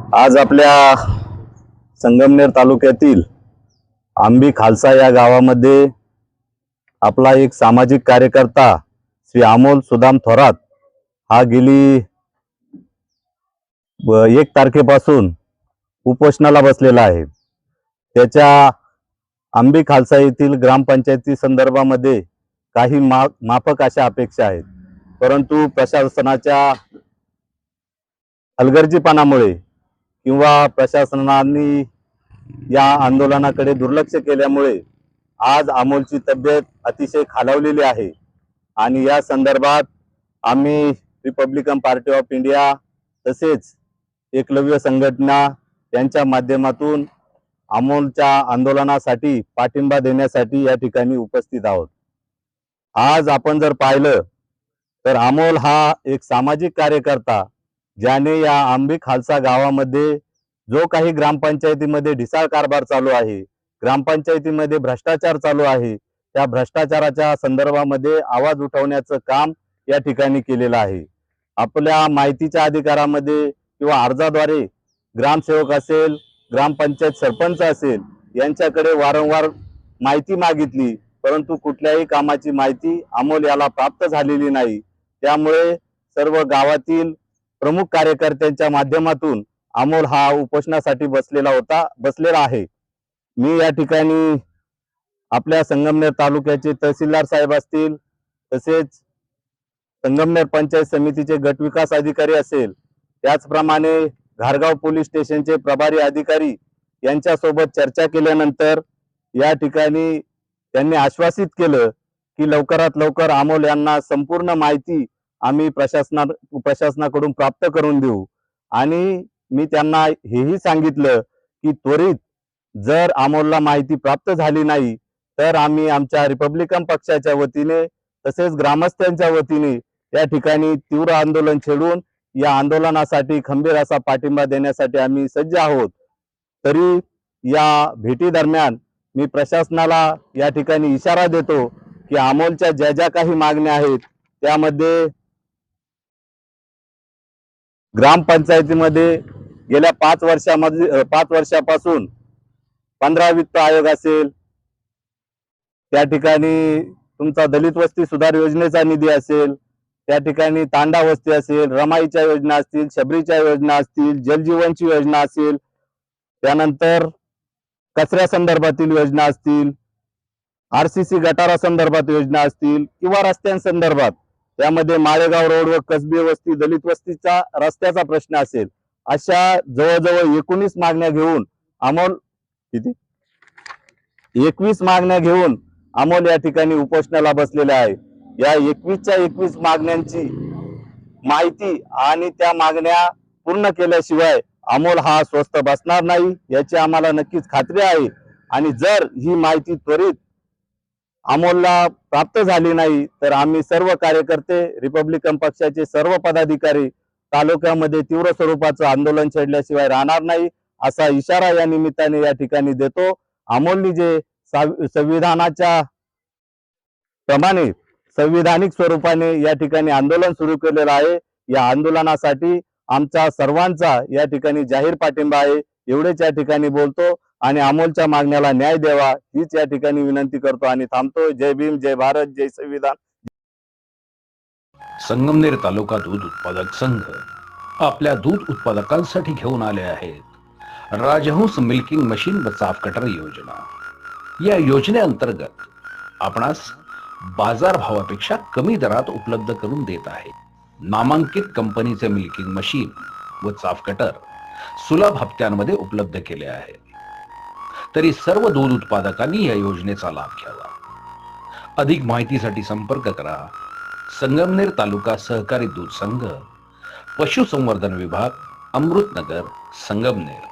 आज आपल्या संगमनेर तालुक्यातील आंबी खालसा या गावामध्ये आपला एक सामाजिक कार्यकर्ता श्री अमोल सुदाम थोरात हा गेली 1 तारखेपासून उपोषणाला बसलेला आहे। त्याच्या आंबी खालसा येथील ग्रामपंचायती संदर्भामध्ये काही माफक अशा अपेक्षा आहेत, परंतु प्रशासनाच्या हलगर्जीपणामुळे किंवा प्रशासनाने या आंदोलनाकडे दुर्लक्ष केल्यामुळे आज अमोलची तब्येत अतिशय खालावलेली आहे आणि या संदर्भात आम्ही रिपब्लिकन पार्टी ऑफ इंडिया तसेच एकलव्य संघटना यांच्या माध्यमातून अमोलच्या आंदोलनासाठी पाठिंबा देण्यासाठी या ठिकाणी उपस्थित आहोत। आज आपण जर पाहिलं तर अमोल हा एक सामाजिक कार्यकर्ता ज्याने या आंबी खालसा गावामध्ये जो काही ग्रामपंचायतीमध्ये ढिसाळ कारभार चालू आहे, ग्रामपंचायतीमध्ये भ्रष्टाचार चालू आहे, त्या भ्रष्टाचाराच्या संदर्भामध्ये आवाज उठवण्याचं काम या ठिकाणी केलेलं आहे। आपल्या माहितीच्या अधिकारामध्ये किंवा अर्जाद्वारे ग्रामसेवक असेल, ग्रामपंचायत सरपंच असेल यांच्याकडे वारंवार माहिती मागितली, परंतु कुठल्याही कामाची माहिती अमोल याला प्राप्त झालेली नाही। त्यामुळे सर्व गावातील प्रमुख कार्यकर्त्यांच्या माध्यमातून अमोल हा उपोषणासाठी बसलेला आहे। मी या ठिकाणी आपल्या संगमनेर तालुक्याचे तहसीलदार साहेब असतील, तसेच संगमनेर पंचायत समितीचे गट विकास अधिकारी असेल, त्याचप्रमाणे घारगाव पोलीस स्टेशनचे प्रभारी अधिकारी यांच्यासोबत चर्चा केल्यानंतर या ठिकाणी त्यांनी आश्वासित केलं की लवकरात लवकर अमोल यांना संपूर्ण माहिती आम्ही प्रशासनाकडून प्राप्त करून देऊ। आणि मी त्यांना हेही सांगितलं की त्वरित जर अमोलला माहिती प्राप्त झाली नाही तर आम्ही आमच्या रिपब्लिकन पक्षाच्या वतीने तसेच ग्रामस्थांच्या वतीने या ठिकाणी तीव्र आंदोलन छेडून या आंदोलनासाठी खंबीर असा पाठिंबा देण्यासाठी आम्ही सज्ज आहोत। तरी या भेटी दरम्यान मी प्रशासनाला या ठिकाणी इशारा देतो की अमोलच्या ज्या ज्या काही मागण्या आहेत त्यामध्ये ग्रामपंचायतीमध्ये गेल्या 5 वर्षापासून 15 वित्त आयोग असेल, त्या ठिकाणी तुमचा दलित वस्ती सुधार योजनेचा निधी असेल, त्या ठिकाणी तांडा वस्ती असेल, रमाईच्या योजना असतील, शबरीच्या योजना असतील, जलजीवनची योजना असेल, त्यानंतर कचऱ्या संदर्भातील योजना असतील, आरसीसी गटारा संदर्भात योजना असतील किंवा रस्त्यांसंदर्भात त्यामध्ये माळेगाव रोड व कसबी वस्ती दलित वस्तीचा रस्त्याचा प्रश्न असेल, अशा जवळजवळ 19 मागण्या घेऊन अमोल 21 मागण्या घेऊन अमोल या ठिकाणी उपोषणाला बसलेले आहे। या 21च्या 21 मागण्यांची माहिती आणि त्या मागण्या पूर्ण केल्याशिवाय अमोल हा स्वस्थ बसणार नाही याची आम्हाला नक्कीच खात्री आहे। आणि जर ही माहिती त्वरित अमोलला प्राप्त झाली नाही तर आम्ही सर्व कार्यकर्ते रिपब्लिकन पक्षाचे सर्व पदाधिकारी तालुक्यामध्ये तीव्र स्वरूपाचं आंदोलन छेडल्याशिवाय राहणार नाही असा इशारा या निमित्ताने या ठिकाणी देतो। अमोलनी जे संविधानाच्या प्रमाणे संविधानिक स्वरूपाने या ठिकाणी आंदोलन सुरू केलेलं आहे, या आंदोलनासाठी आमचा सर्वांचा या ठिकाणी जाहीर पाठिंबा आहे। एवढेच या ठिकाणी बोलतो आणि अमोलच्या मागण्याला न्याय द्यावा हीच या ठिकाणी विनंती करतो आणि थांबतो। जय भीम, जय भारत, जय संविधान। संगमनेर तालुका दूध उत्पादक संघ आपल्या दूध उत्पादकांसाठी घेऊन आले आहेत राजहंस मिल्किंग मशीन व चाफ कटर योजना। या योजनेअंतर्गत आपणास बाजार भावापेक्षा कमी दरात उपलब्ध करून देत आहे। नामांकित कंपनीचे मिल्किंग मशीन व चाफ कटर सुलभ हप्त्यांमध्ये उपलब्ध केले आहे। तरी सर्व दूध उत्पादकांनी या योजनेचा लाभ घ्यावा। अधिक माहितीसाठी संपर्क करा संगमनेर तालुका सहकारी दूध संघ, पशुसंवर्धन विभाग, अमृतनगर, संगमनेर।